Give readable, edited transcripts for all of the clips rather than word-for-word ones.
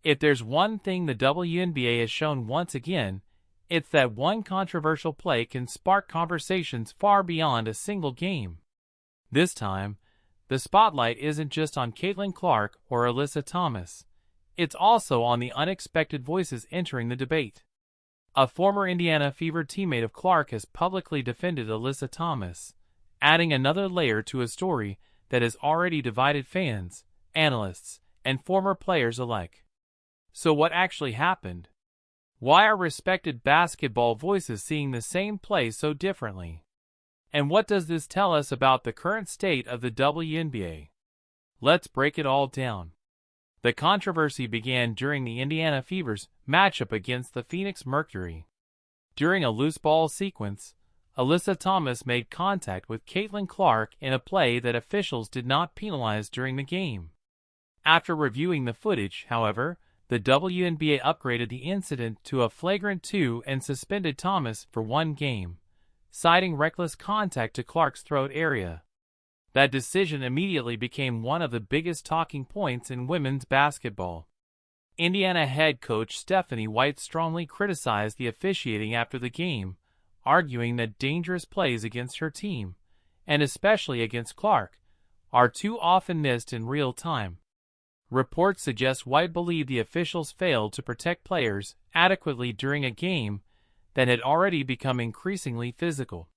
If there's one thing the WNBA has shown once again, it's that one controversial play can spark conversations far beyond a single game. This time, the spotlight isn't just on Caitlin Clark or Alyssa Thomas. It's also on the unexpected voices entering the debate. A former Indiana Fever teammate of Clark has publicly defended Alyssa Thomas, adding another layer to a story that has already divided fans, analysts, and former players alike. So what actually happened? Why are respected basketball voices seeing the same play so differently? And what does this tell us about the current state of the WNBA? Let's break it all down. The controversy began during the Indiana Fever's matchup against the Phoenix Mercury. During a loose ball sequence, Alyssa Thomas made contact with Caitlin Clark in a play that officials did not penalize during the game. After reviewing the footage, however, the WNBA upgraded the incident to a flagrant 2 and suspended Thomas for 1 game, citing reckless contact to Clark's throat area. That decision immediately became one of the biggest talking points in women's basketball. Indiana head coach Stephanie White strongly criticized the officiating after the game, arguing that dangerous plays against her team, and especially against Clark, are too often missed in real time. Reports suggest White believed the officials failed to protect players adequately during a game that had already become increasingly physical.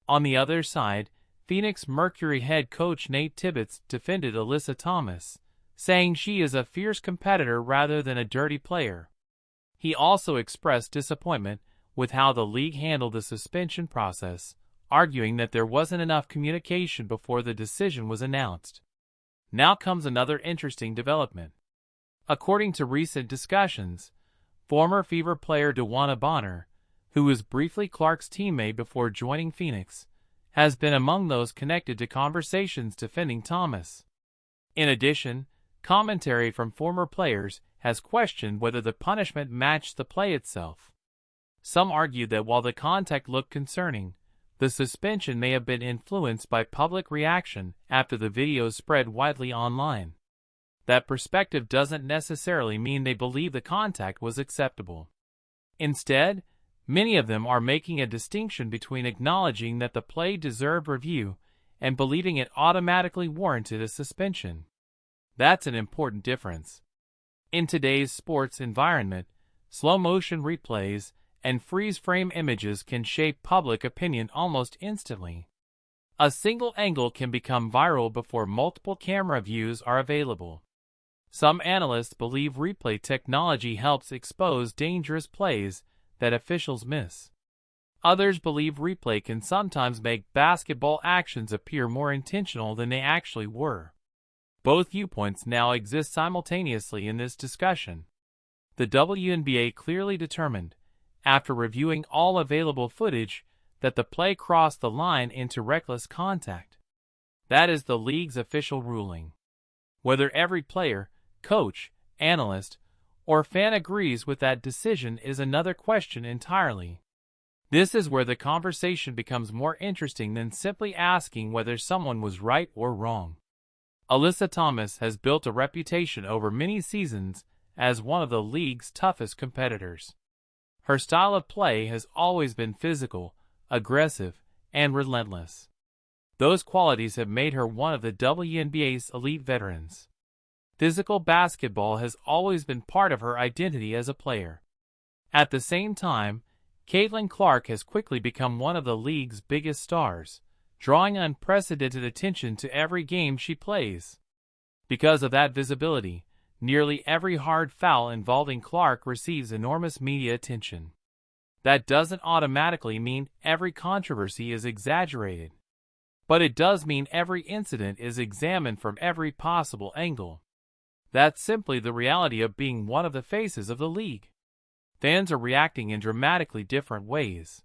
On the other side, Phoenix Mercury head coach Nate Tibbetts defended Alyssa Thomas, saying she is a fierce competitor rather than a dirty player. He also expressed disappointment with how the league handled the suspension process, arguing that there wasn't enough communication before the decision was announced. Now comes another interesting development. According to recent discussions, former Fever player DeWanna, who was briefly Clark's teammate before joining Phoenix, has been among those connected to conversations defending Thomas. In addition, commentary from former players has questioned whether the punishment matched the play itself. Some argued that while the contact looked concerning, the suspension may have been influenced by public reaction after the videos spread widely online. That perspective doesn't necessarily mean they believe the contact was acceptable. Instead, many of them are making a distinction between acknowledging that the play deserved review and believing it automatically warranted a suspension. That's an important difference. In today's sports environment, slow-motion replays and freeze-frame images can shape public opinion almost instantly. A single angle can become viral before multiple camera views are available. Some analysts believe replay technology helps expose dangerous plays that officials miss. Others believe replay can sometimes make basketball actions appear more intentional than they actually were. Both viewpoints now exist simultaneously in this discussion. The WNBA clearly determined, after reviewing all available footage, that the play crossed the line into reckless contact. That is the league's official ruling. Whether every player, coach, analyst, or fan agrees with that decision is another question entirely. This is where the conversation becomes more interesting than simply asking whether someone was right or wrong. Alyssa Thomas has built a reputation over many seasons as one of the league's toughest competitors. Her style of play has always been physical, aggressive, and relentless. Those qualities have made her one of the WNBA's elite veterans. Physical basketball has always been part of her identity as a player. At the same time, Caitlin Clark has quickly become one of the league's biggest stars, drawing unprecedented attention to every game she plays. Because of that visibility, nearly every hard foul involving Clark receives enormous media attention. That doesn't automatically mean every controversy is exaggerated, but it does mean every incident is examined from every possible angle. That's simply the reality of being one of the faces of the league. Fans are reacting in dramatically different ways.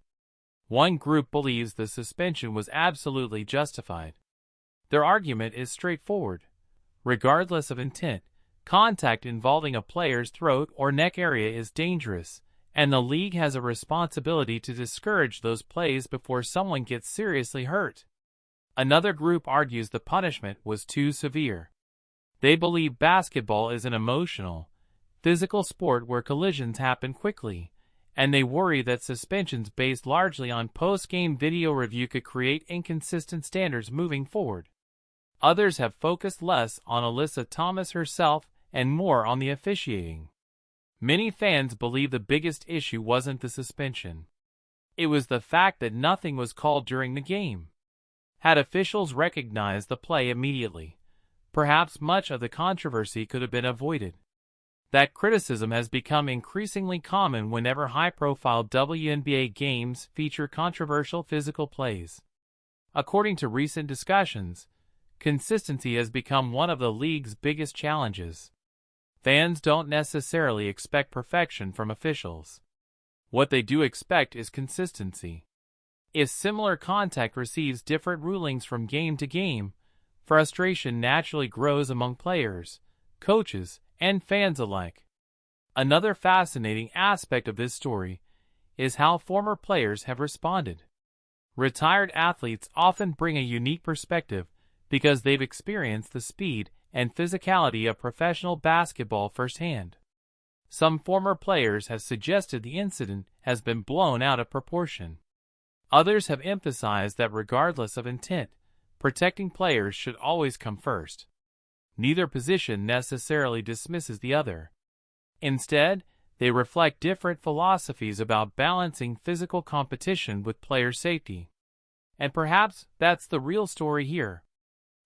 One group believes the suspension was absolutely justified. Their argument is straightforward. Regardless of intent, contact involving a player's throat or neck area is dangerous, and the league has a responsibility to discourage those plays before someone gets seriously hurt. Another group argues the punishment was too severe. They believe basketball is an emotional, physical sport where collisions happen quickly, and they worry that suspensions based largely on post-game video review could create inconsistent standards moving forward. Others have focused less on Alyssa Thomas herself and more on the officiating. Many fans believe the biggest issue wasn't the suspension. It was the fact that nothing was called during the game. Had officials recognized the play immediately, perhaps much of the controversy could have been avoided. That criticism has become increasingly common whenever high-profile WNBA games feature controversial physical plays. According to recent discussions, consistency has become one of the league's biggest challenges. Fans don't necessarily expect perfection from officials. What they do expect is consistency. If similar contact receives different rulings from game to game, frustration naturally grows among players, coaches, and fans alike. Another fascinating aspect of this story is how former players have responded. Retired athletes often bring a unique perspective because they've experienced the speed and physicality of professional basketball firsthand. Some former players have suggested the incident has been blown out of proportion. Others have emphasized that regardless of intent, protecting players should always come first. Neither position necessarily dismisses the other. Instead, they reflect different philosophies about balancing physical competition with player safety. And perhaps that's the real story here.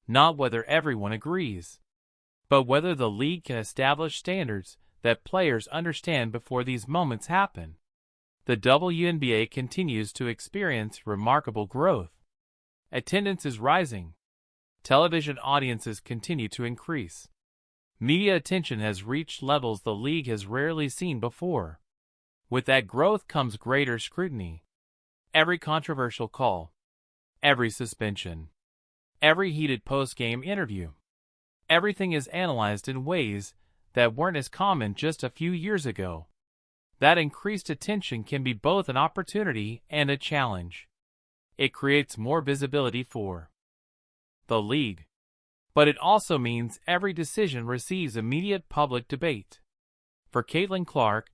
Not whether everyone agrees, but whether the league can establish standards that players understand before these moments happen. The WNBA continues to experience remarkable growth. Attendance is rising. Television audiences continue to increase. Media attention has reached levels the league has rarely seen before. With that growth comes greater scrutiny. Every controversial call, every suspension, every heated post-game interview, everything is analyzed in ways that weren't as common just a few years ago. That increased attention can be both an opportunity and a challenge. It creates more visibility for the league, but it also means every decision receives immediate public debate. For Caitlin Clark,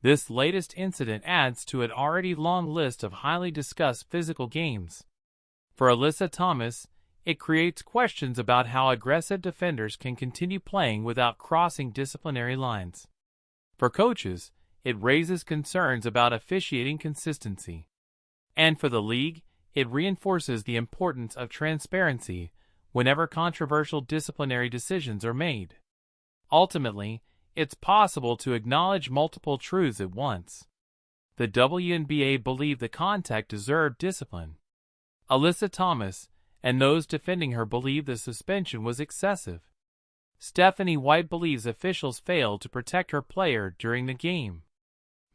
this latest incident adds to an already long list of highly discussed physical games. For Alyssa Thomas, it creates questions about how aggressive defenders can continue playing without crossing disciplinary lines. For coaches, it raises concerns about officiating consistency. And for the league, it reinforces the importance of transparency whenever controversial disciplinary decisions are made. Ultimately, it's possible to acknowledge multiple truths at once. The WNBA believed the contact deserved discipline. Alyssa Thomas and those defending her believe the suspension was excessive. Stephanie White believes officials failed to protect her player during the game.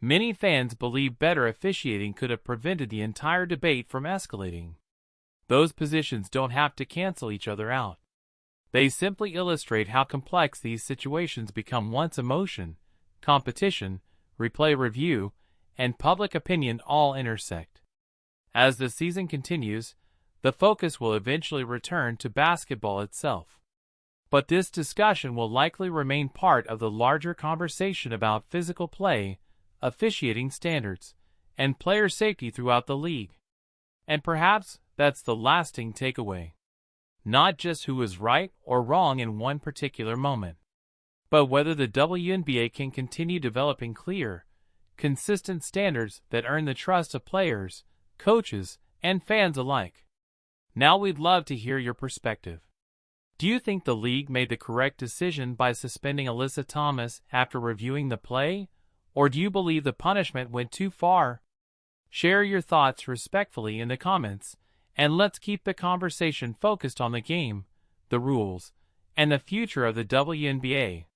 Many fans believe better officiating could have prevented the entire debate from escalating. Those positions don't have to cancel each other out. They simply illustrate how complex these situations become once emotion, competition, replay review, and public opinion all intersect. As the season continues, the focus will eventually return to basketball itself. But this discussion will likely remain part of the larger conversation about physical play, officiating standards, and player safety throughout the league. And perhaps that's the lasting takeaway. Not just who was right or wrong in one particular moment, but whether the WNBA can continue developing clear, consistent standards that earn the trust of players, coaches, and fans alike. Now we'd love to hear your perspective. Do you think the league made the correct decision by suspending Alyssa Thomas after reviewing the play, or do you believe the punishment went too far? Share your thoughts respectfully in the comments, and let's keep the conversation focused on the game, the rules, and the future of the WNBA.